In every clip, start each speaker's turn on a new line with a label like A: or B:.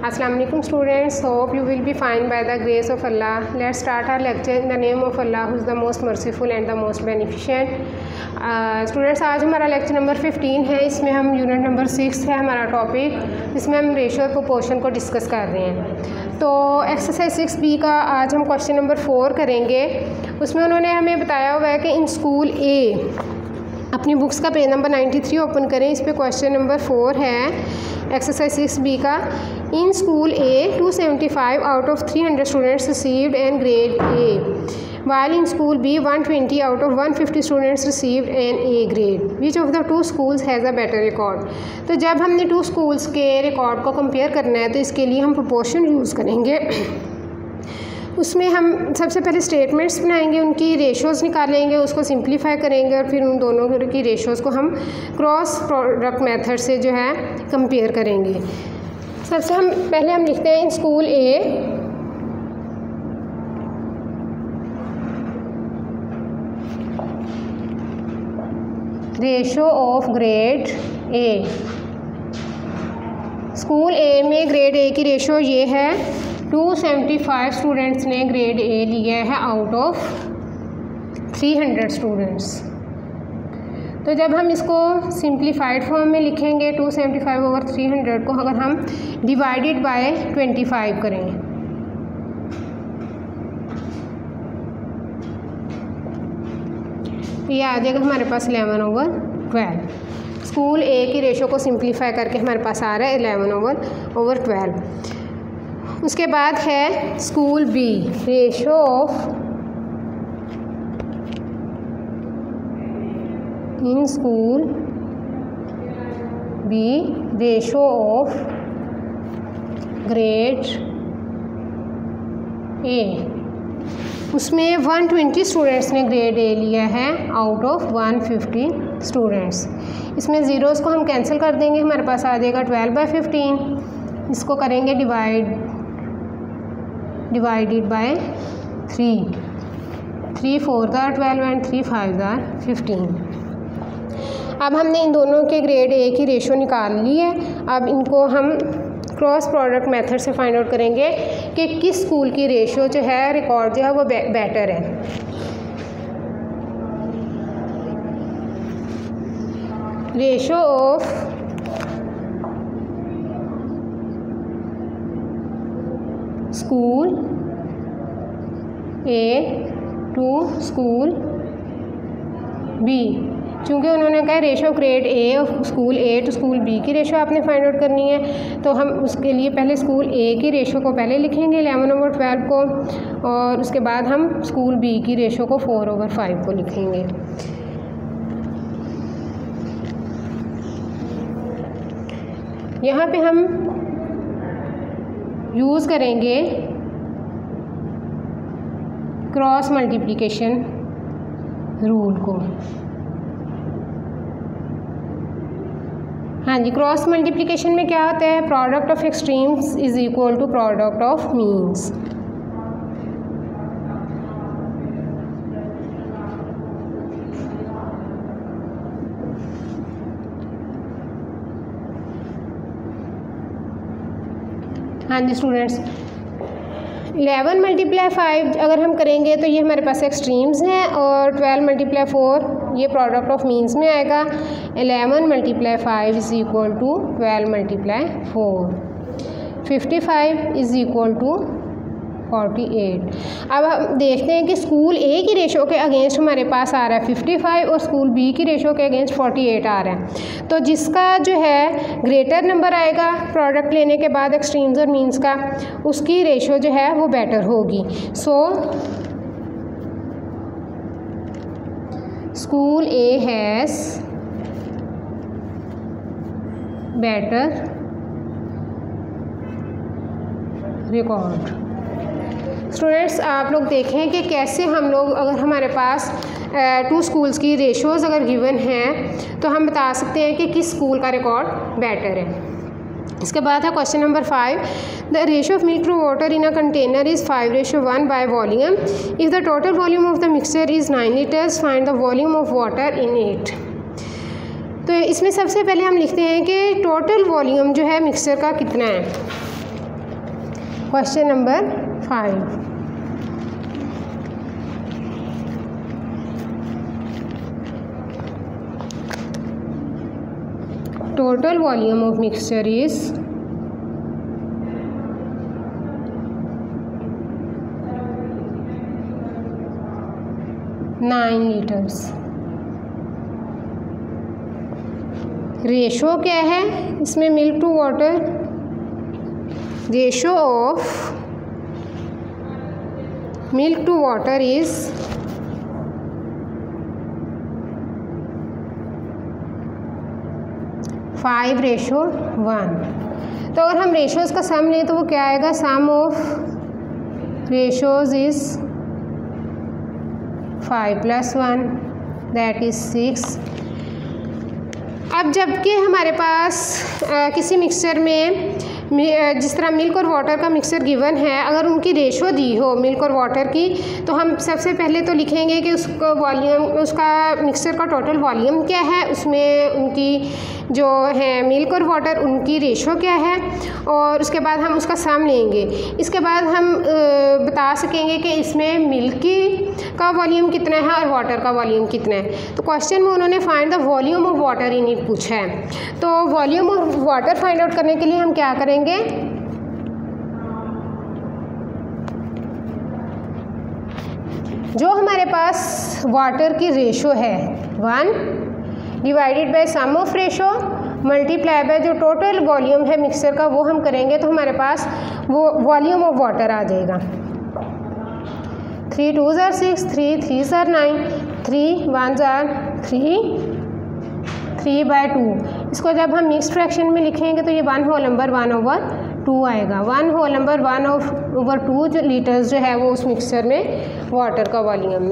A: Assalamu alaikum students, hope you will be fine by the grace of Allah. Let's start our lecture in the name of Allah who is the most merciful and the most beneficent. Students, आज हमारा lecture number 15 है। इसमें हम unit number 6 है हमारा topic, जिसमें हम ratio और प्रोपोर्शन को डिस्कस कर रहे हैं। तो एक्सरसाइज 6B का आज हम क्वेश्चन नंबर 4 करेंगे। उसमें उन्होंने हमें बताया हुआ है कि इन स्कूल ए, अपनी बुक्स का पेज नंबर 93 ओपन करें। इस पे क्वेश्चन नंबर 4 है एक्सरसाइज 6B का। इन school A 275 out of 300 students received an grade A, while in school B 120 out of 150 students received an A grade. Which of the two schools has a better record? तो जब हमने 2 schools के record को compare करना है तो इसके लिए हम प्रोपोर्शन यूज़ करेंगे। उसमें हम सबसे पहले स्टेटमेंट्स बनाएंगे, उनकी रेशोज़ निकालेंगे, उसको सिंप्लीफाई करेंगे और फिर उन दोनों की रेशोज़ को हम क्रॉस प्रोडक्ट मेथड से जो है कंपेयर करेंगे। सबसे पहले हम लिखते हैं in school A ratio of grade A. School A में ग्रेड ए की रेशो ये है, 275 स्टूडेंट्स ने ग्रेड ए लिया है आउट ऑफ 300 स्टूडेंट्स। तो जब हम इसको सिंप्लीफाइड फॉर्म में लिखेंगे 275 ओवर 300 को अगर हम डिवाइडेड बाय 25 करें तो ये आ जाएगा हमारे पास 11 ओवर 12। स्कूल ए की रेशो को सिंप्लीफाई करके हमारे पास आ रहा है 11 ओवर 12। उसके बाद है school B, ratio of in school B ratio of grade A. उसमें 120 स्टूडेंट्स ने ग्रेड ए लिया है आउट ऑफ 150 स्टूडेंट्स। इसमें ज़ीरोज़ को हम कैंसिल कर देंगे, हमारे पास आ जाएगा 12/15। इसको करेंगे डिवाइडेड बाय 3 4 12 एंड 3 5 15। अब हमने इन दोनों के ग्रेड ए की रेशो निकाल ली है। अब इनको हम क्रॉस प्रोडक्ट मेथड से फाइंड आउट करेंगे कि किस स्कूल की रेशो जो है रिकॉर्ड जो है वो बेटर है। Ratio of school A to school B, चूँकि उन्होंने कहा ratio grade A of school A to school B की रेशो आपने फाइंड आउट करनी है, तो हम उसके लिए पहले स्कूल ए की रेशो को पहले लिखेंगे 11 ओवर 12 को, और उसके बाद हम स्कूल बी की रेशो को 4 ओवर 5 को लिखेंगे। यहाँ पे हम यूज़ करेंगे क्रॉस मल्टीप्लिकेशन रूल को। हाँ जी, क्रॉस मल्टीप्लिकेशन में क्या होता है, product of extremes is equal to product of means. हाँ जी स्टूडेंट्स, 11 × 5 अगर हम करेंगे तो ये हमारे पास एक्सट्रीम्स हैं, और 12 × 4 ये प्रोडक्ट ऑफ मीन्स में आएगा। 11 × 5 is equal to 12 × 4, 55 is equal to 48। अब हम देखते हैं कि स्कूल ए की रेशो के अगेंस्ट हमारे पास आ रहा है 55 और स्कूल बी की रेशो के अगेंस्ट 48 आ रहा है। तो जिसका जो है ग्रेटर नंबर आएगा प्रोडक्ट लेने के बाद एक्सट्रीम्स और मीन्स का, उसकी रेशो जो है वो बेटर होगी। So school A has better record. Students, आप लोग देखें कि कैसे हम लोग, अगर हमारे पास 2 स्कूल्स की रेशोज़ अगर गिवन हैं तो हम बता सकते हैं कि किस स्कूल का रिकॉर्ड बेटर है। इसके बाद है question number 5, the ratio of milk to water in a container is 5:1 by volume. If the total volume of the mixture is 9 litres, find the volume of water in it. तो इसमें सबसे पहले हम लिखते हैं कि टोटल वॉल्यूम जो है मिक्सचर का कितना है। Question number 5, total volume of mixture is 9 liters। Ratio क्या है इसमें milk to water? Ratio of milk to water is 5:1। तो अगर हम रेशोज़ का सम लें तो वो क्या आएगा? Sum of ratios is 5 + 1 that is 6। अब जबकि हमारे पास किसी मिक्सचर में जिस तरह मिल्क और वाटर का मिक्सचर गिवन है, अगर उनकी रेशो दी हो मिल्क और वाटर की, तो हम सबसे पहले तो लिखेंगे कि उसका वॉल्यूम, उसका मिक्सचर का टोटल वॉल्यूम क्या है, उसमें उनकी जो है मिल्क और वाटर उनकी रेशो क्या है, और उसके बाद हम उसका सम लेंगे। इसके बाद हम बता सकेंगे कि इसमें मिल्क का वॉल्यूम कितना है और वाटर का वॉल्यूम कितना है। तो क्वेश्चन में उन्होंने find the volume of water in it पूछा है। तो volume of water find out करने के लिए हम क्या करेंगे? जो हमारे पास वाटर की रेशो है 1 divided by sum of ratio multiply by जो टोटल वॉल्यूम है मिक्सचर का, वो हम करेंगे तो हमारे पास वो वॉल्यूम ऑफ वाटर आ जाएगा। 3 2s are 6, 3 3s are 9, 3 1s are 3/2। इसको जब हम मिक्स्ड फ्रैक्शन में लिखेंगे तो ये 1/1/2 आएगा। 1/2 जो लीटर्स जो है वो उस मिक्सचर में वाटर का वॉल्यूम।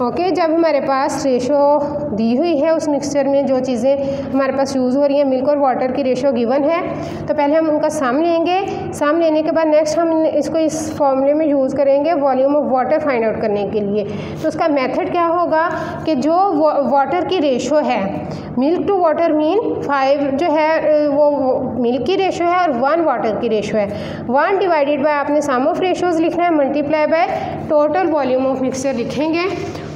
A: ओके, जब हमारे पास रेशो दी हुई है उस मिक्सचर में, जो चीज़ें हमारे पास यूज़ हो रही हैं, मिल्क और वाटर की रेशो गिवन है, तो पहले हम उनका सम लेंगे। सम लेने के बाद नेक्स्ट हम इसको इस फॉर्मूले में यूज़ करेंगे volume of water find out करने के लिए। तो उसका मेथड क्या होगा कि जो वाटर की रेशो है, मिल्क टू वाटर मीन 5 जो है वो मिल्क की रेशो है और 1 वाटर की रेशो है। 1 डिवाइडेड बाय आपने सम ऑफ रेशोज़ लिखना है, multiply by total volume of mixture लिखेंगे।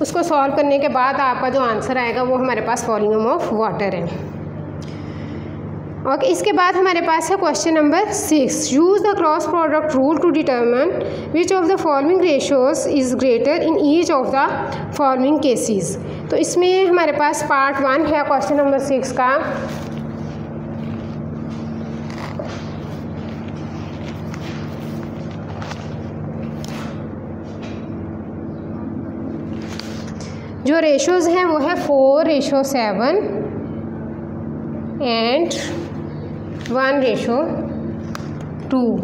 A: उसको सॉल्व करने के बाद आपका जो आंसर आएगा वो हमारे पास वॉल्यूम ऑफ वाटर है। ओके, इसके बाद हमारे पास है question number 6। Use the cross product rule to determine which of the following ratios is greater in each of the following cases. तो इसमें हमारे पास पार्ट 1 है क्वेश्चन नंबर 6 का। जो रेशोज़ हैं वो है 4:7 एंड 1:2।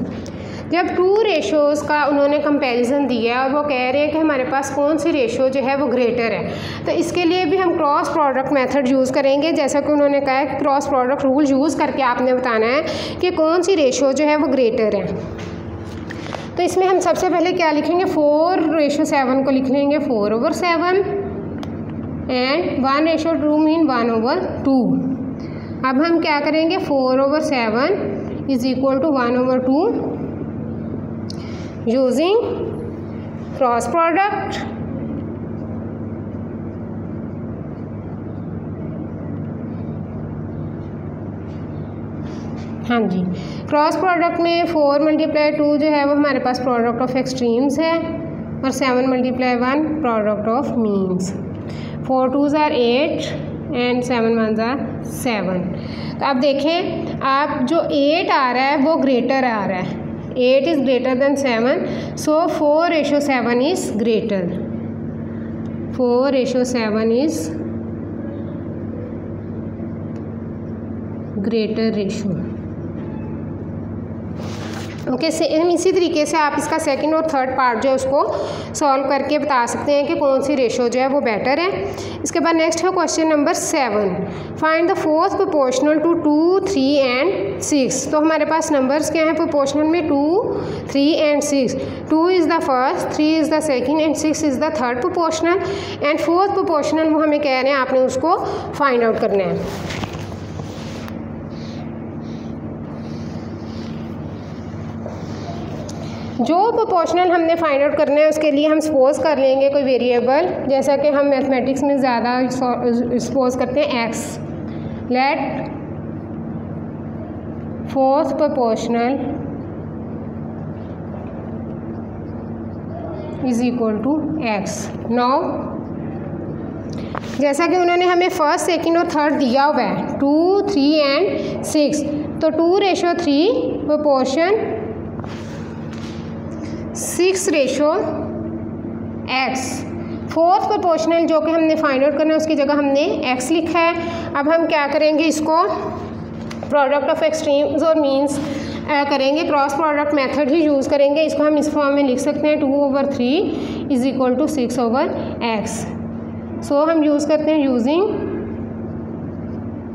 A: जब 2 रेशोज़ का उन्होंने कंपैरिजन दिया और वो कह रहे हैं कि हमारे पास कौन सी रेशो जो है वो ग्रेटर है, तो इसके लिए भी हम क्रॉस प्रोडक्ट मेथड यूज़ करेंगे। जैसा कि उन्होंने कहा है कि क्रॉस प्रोडक्ट रूल यूज़ करके आपने बताना है कि कौन सी रेशो जो है वो ग्रेटर है। तो इसमें हम सबसे पहले क्या लिखेंगे? 4:7 को लिख लेंगे 4/7 एंड 1:2 मीन 1/2। अब हम क्या करेंगे? 4/7 is equal to 1/2 using cross product. हाँ जी, क्रॉस प्रोडक्ट में 4 × 2 जो है वो हमारे पास प्रोडक्ट ऑफ एक्सट्रीम्स है और 7 × 1 product of means. 4 2s are 8 and 7 1s are 7। तो अब देखें, आप जो 8 आ रहा है वो ग्रेटर आ रहा है, 8 is greater than 7, so 4:7 is greater. 4:7 is greater ratio. Okay, same इसी तरीके से आप इसका सेकंड और थर्ड पार्ट जो है उसको सॉल्व करके बता सकते हैं कि कौन सी रेशो जो है वो बेटर है। इसके बाद नेक्स्ट है question number 7। Find the fourth proportional to 2 3 and 6। तो हमारे पास नंबर्स क्या हैं प्रोपोर्शनल में? 2 3 and 6। 2 is the first, 3 is the second and 6 is the third proportional. And fourth proportional वो हमें कह रहे हैं आपने उसको फाइंड आउट करना है। जो प्रोपोर्शनल हमने फाइंड आउट करना है उसके लिए हम सपोज कर लेंगे कोई वेरिएबल, जैसा कि हम मैथमेटिक्स में ज़्यादा सपोज करते हैं x. Let fourth proportional is equal to x. Now जैसा कि उन्होंने हमें फर्स्ट, सेकंड और थर्ड दिया हुआ है 2, 3 एंड 6, तो 2:3 प्रोपोर्शन 6:x। फोर्थ प्रोपोर्शनल जो कि हमने फाइंड आउट करना है उसकी जगह हमने x लिखा है। अब हम क्या करेंगे, इसको प्रोडक्ट ऑफ एक्सट्रीम्स और मीन्स करेंगे, क्रॉस प्रोडक्ट मेथड ही यूज़ करेंगे। इसको हम इस फॉर्म में लिख सकते हैं 2/3 इज इक्वल टू 6/x। सो हम यूज़ करते हैं using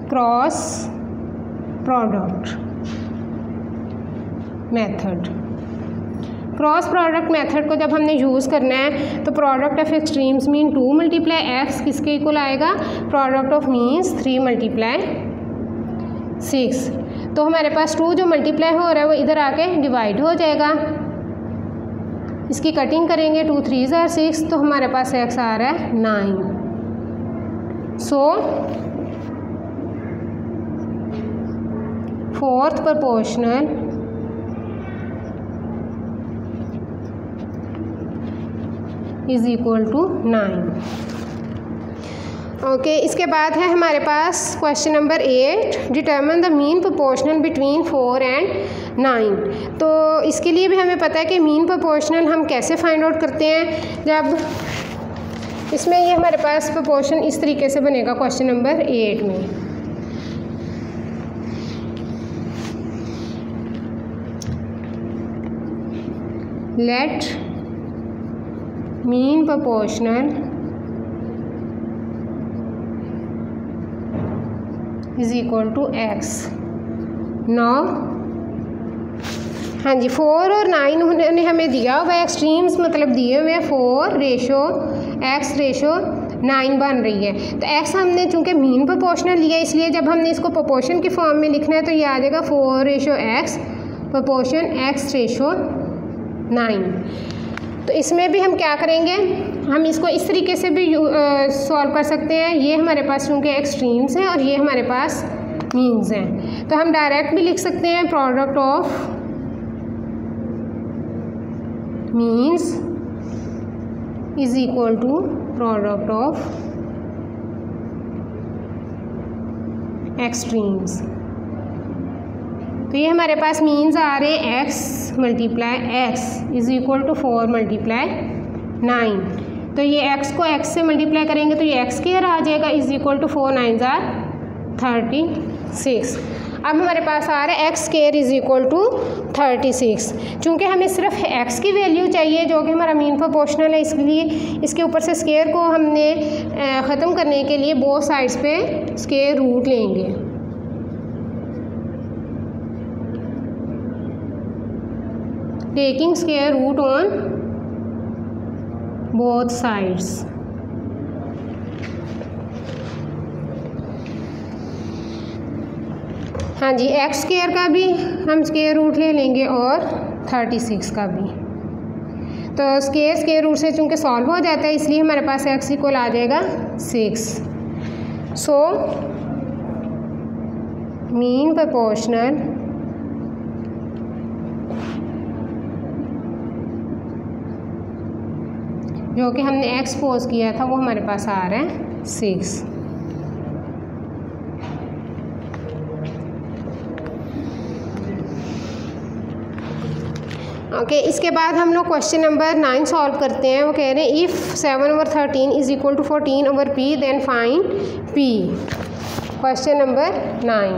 A: cross product method. Cross product method को जब हमने यूज़ करना है तो product of extremes mean 2 × x किसके इक्वल आएगा, प्रोडक्ट ऑफ मीन्स 3 × 6। तो हमारे पास 2 जो मल्टीप्लाई हो रहा है वो इधर आके डिवाइड हो जाएगा। इसकी कटिंग करेंगे, 2 3 = 6, तो हमारे पास x आ रहा है 9। So fourth proportional is equal to 9। Okay, इसके बाद है हमारे पास question number 8, determine the mean proportional between 4 and 9। तो इसके लिए भी हमें पता है कि मीन प्रोपोर्शनल हम कैसे फाइंड आउट करते हैं। जब इसमें ये हमारे पास प्रोपोर्शन इस तरीके से बनेगा क्वेश्चन नंबर 8 में। Let mean proportional is equal to x। Now हाँ जी, 4 और 9 उन्होंने हमें दिया हुआ है, एक्सट्रीम्स मतलब दिए हुए हैं 4:x:9 बन रही है। तो x हमने चूँकि मीन प्रोपोर्शनल लिया इसलिए जब हमने इसको प्रोपोर्शन के फॉर्म में लिखना है तो ये आ जाएगा 4:x प्रोपोर्शन x:9। तो इसमें भी हम क्या करेंगे, हम इसको इस तरीके से भी सॉल्व कर सकते हैं। ये हमारे पास चूँकि एक्सट्रीम्स हैं और ये हमारे पास मीन्स हैं, तो हम डायरेक्ट भी लिख सकते हैं product of means is equal to product of extremes. तो ये हमारे पास मीन्स आ रहे हैं x × x is equal to 4 × 9। तो ये x को x से मल्टीप्लाई करेंगे तो ये x² आ जाएगा इज इक्वल टू 4 9 = 36। अब हमारे पास आ रहा है x² इज इक्वल टू 36। चूँकि हमें सिर्फ x की वैल्यू चाहिए जो कि हमारा मीन प्रोपोर्शनल है, इसलिए इसके ऊपर से स्क्वायर को हमने ख़त्म करने के लिए बोथ साइड्स पे स्क्वायर रूट लेंगे। Taking square root on both sides. हाँ जी, x² का भी हम स्क्वायर रूट ले लेंगे और 36 का भी। तो स्क्वायर रूट से चूँकि सॉल्व हो जाता है इसलिए हमारे पास x इक्वल आ जाएगा 6। सो मीन प्रोपोर्शनल जो कि हमने x पोज किया था वो हमारे पास आ रहा है 6। ओके, इसके बाद हम लोग क्वेश्चन नंबर 9 सॉल्व करते हैं। वो कह रहे हैं if 7/13 is equal to 14/p then find p। Question number 9,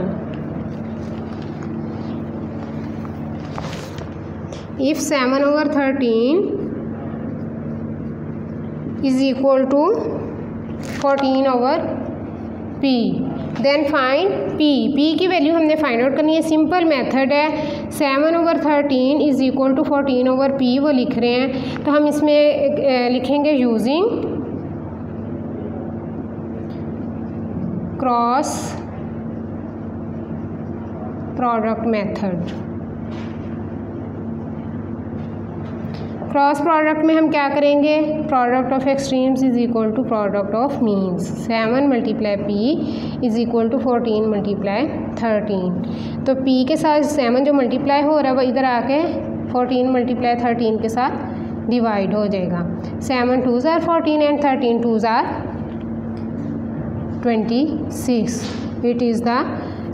A: if 7/13 is equal to 14/p then find p। p की वैल्यू हमने फाइंड आउट करनी है। सिंपल मेथड है, 7/13 इज इक्वल टू 14/p वो लिख रहे हैं, तो हम इसमें लिखेंगे using cross product method. Cross product में हम क्या करेंगे, product of extremes is equal to product of means. 7 multiply p is equal to 14 multiply 13। तो p के साथ 7 जो मल्टीप्लाई हो रहा है वो इधर आके 14 मल्टीप्लाई 13 के साथ डिवाइड हो जाएगा। 7 2s are 14 and 13 2s are 26। It is the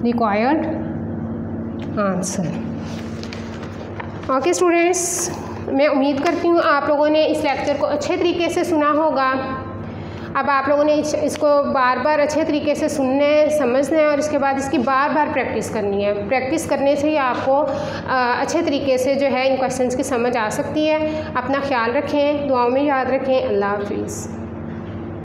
A: required answer. Okay students, मैं उम्मीद करती हूँ आप लोगों ने इस लेक्चर को अच्छे तरीके से सुना होगा। अब आप लोगों ने इसको बार बार अच्छे तरीके से सुनने समझना है और इसके बाद इसकी बार बार प्रैक्टिस करनी है। प्रैक्टिस करने से ही आपको अच्छे तरीके से जो है इन क्वेश्चंस की समझ आ सकती है। अपना ख्याल रखें, दुआओं में याद रखें। अल्लाह हाफिज़।